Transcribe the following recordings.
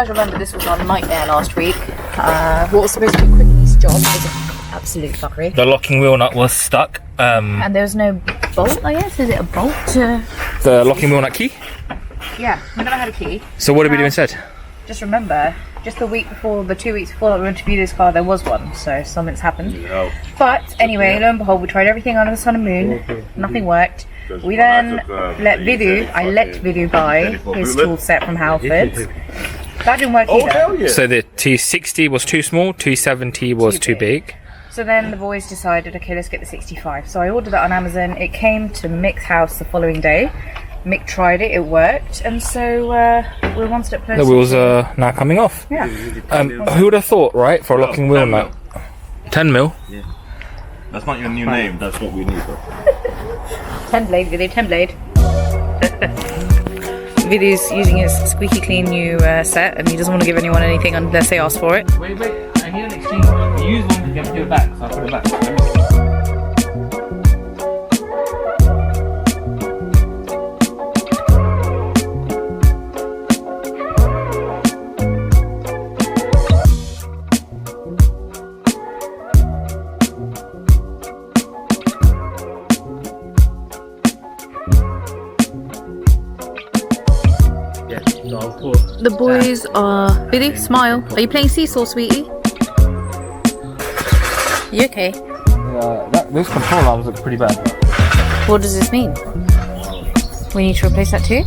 I remember this was our nightmare last week. What was supposed to be Quickly's job was an absolute fuckery. The locking wheel nut was stuck. And there was no bolt, I guess. Is it a bolt to... The locking wheel nut key? Yeah, we never had a key. So what did we do instead? Just remember, just the 2 weeks before that we went to view this car, there was one. So something's happened. No. But anyway, lo and behold, we tried everything under the sun and moon. Nothing worked. We then let Vidu buy his tool set from Halfords. That didn't work either. Yeah. So the T60 was too small, T70 was too big. So then the boys decided, okay, let's get the 65. So I ordered that on Amazon. It came to Mick's house the following day. Mick tried it, it worked, and so we're one step closer. The wheels are now coming off. Yeah. Who would have thought, right, for a locking wheel nut? 10 mil? Yeah. That's not your new name, that's what we need though. 10 blade, Vidu, 10 blade. Vidu's using his squeaky clean new set, and he doesn't want to give anyone anything unless they ask for it. Wait, I need an exchange one. You use one, you have to do it back, so I'll put it back. The boys are... Vidu, smile. Are you playing seesaw, sweetie? You okay? Those control arms look pretty bad. What does this mean? We need to replace that too?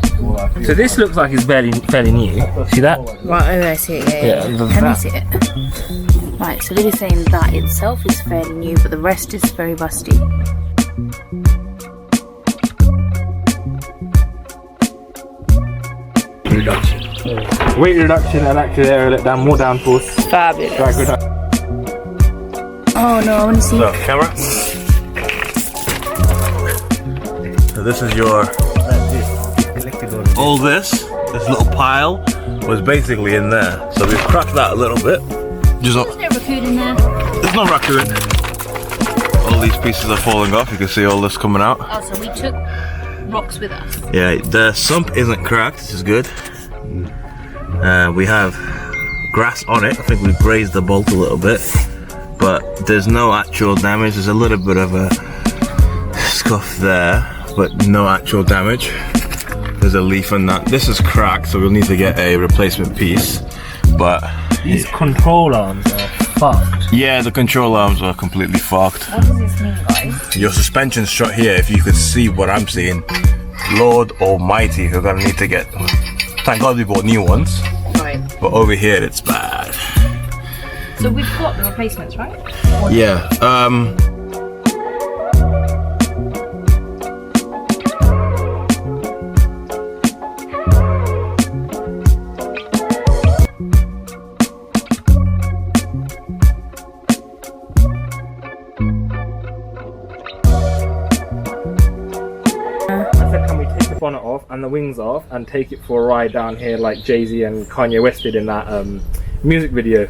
So this looks like it's fairly new. See that? Right, oh I see it, yeah. Can you see it? Right, so Vidu's saying that itself is fairly new, but the rest is very rusty. Reduction. Weight reduction and actually let down more downforce. Fabulous. Oh no, I want to see. So, camera. So this is your... All this little pile was basically in there. So we've cracked that a little bit. There's no raccoon in there. There's no raccoon. All these pieces are falling off. You can see all this coming out. Oh, so we took rocks with us. Yeah, the sump isn't cracked, which is good. We have grass on it. I think we've grazed the bolt a little bit, but there's no actual damage. There's a little bit of a scuff there, but no actual damage. There's a leaf on that. This is cracked, so we'll need to get a replacement piece. But these control arms are fucked. Yeah, the control arms are completely fucked. What does this mean, guys? Your suspension strut here, if you could see what I'm seeing, Lord Almighty, we're gonna need to get. Thank God we bought new ones. Right. But over here it's bad. So we've got the replacements, right? Yeah. Can we take the bonnet off and the wings off and take it for a ride down here like Jay-Z and Kanye West did in that music video?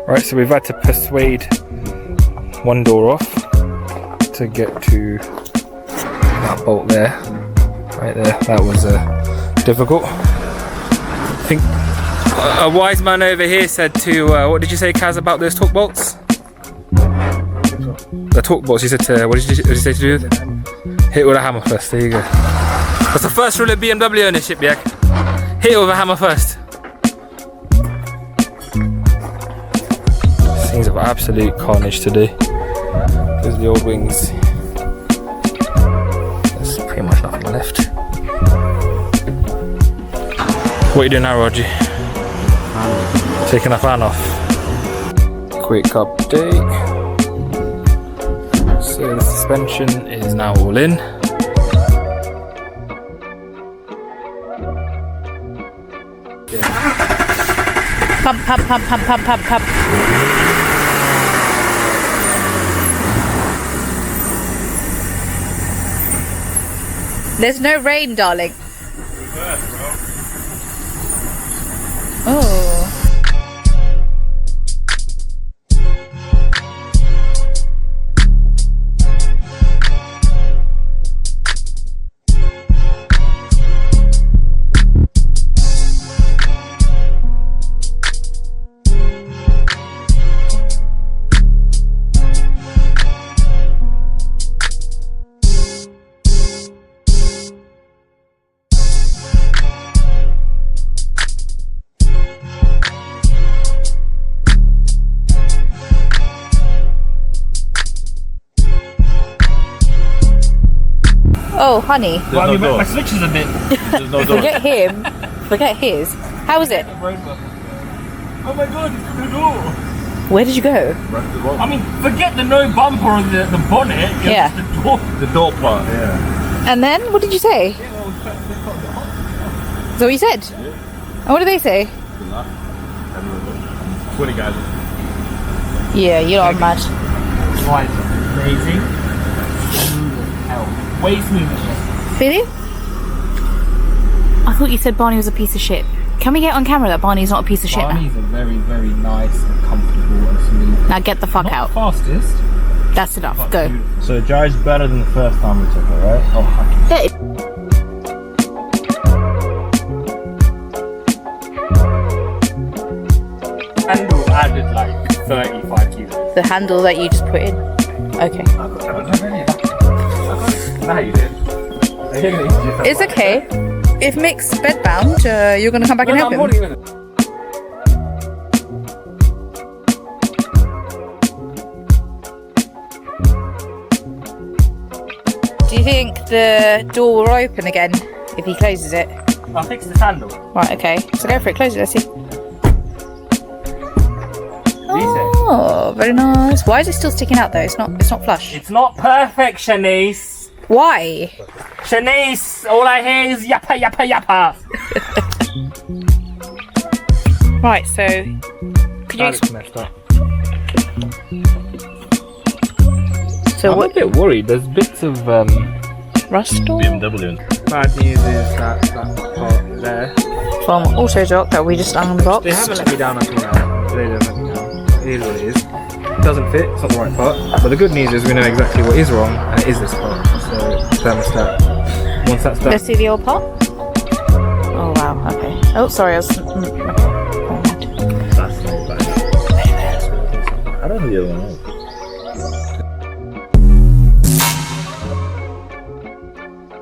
Right, so we've had to persuade one door off to get to that bolt there, right there. That was difficult. I think a wise man over here said to, what did you say, Kaz, about those torque bolts? The torque bolts, you said to, what did you say to do? Hit it with a hammer first, there you go. That's the first rule of BMW ownership, yeah? Hit it with a hammer first. Things of absolute carnage today. There's the old wings. There's pretty much nothing left. What are you doing now, Roger? Taking the fan off. Quick update. So the suspension is now all in. Pump, pump, pump, pump, pump, pump, pump. There's no rain, darling. Oh. Oh, honey. Well, my switch is a bit. There's no door. Forget him. Forget his. How was it? Oh my god, it's the door. Where did you go? I mean, forget the no bumper or the bonnet. It Yeah. was the door. The door part, yeah. And then, what did you say? Is that what you said? And what did they say? 20 guys. Yeah, you are mad. Right, amazing. Hell, way smoother. Really? I thought you said Barney was a piece of shit. Can we get on camera that Barney's not a piece of shit now? Barney's a very, very nice and comfortable and smooth. Now get the fuck Not out. the fastest. That's enough. Go. So it drives better than the first time we took it, right? Oh, Hey. handle added like 35 kilos. The handle that you just put in. Okay. Now you did. It's okay. If Mick's bedbound, you're gonna come back and help him. Do you think the door will open again if he closes it? I'll fix this handle. Right, okay. So go for it, close it, let's see. Decent. Oh, very nice. Why is it still sticking out though? It's not flush. It's not perfect, Shanice. Why? Shanice, all I hear is yappa yappa yappa. Right, so could you Messed up. so I'm what a bit worried. There's bits of rust or BMW. bad news is that part there. from AutoDoc that we just unboxed? They haven't let me down until now. They don't let me down. It is what it is. It doesn't fit. It's not the right part. But the good news is we know exactly what is wrong, and it is this part. So thermostat. Once that's done. Let's see the old part. Oh wow, okay. Oh sorry, I was I don't know the other one.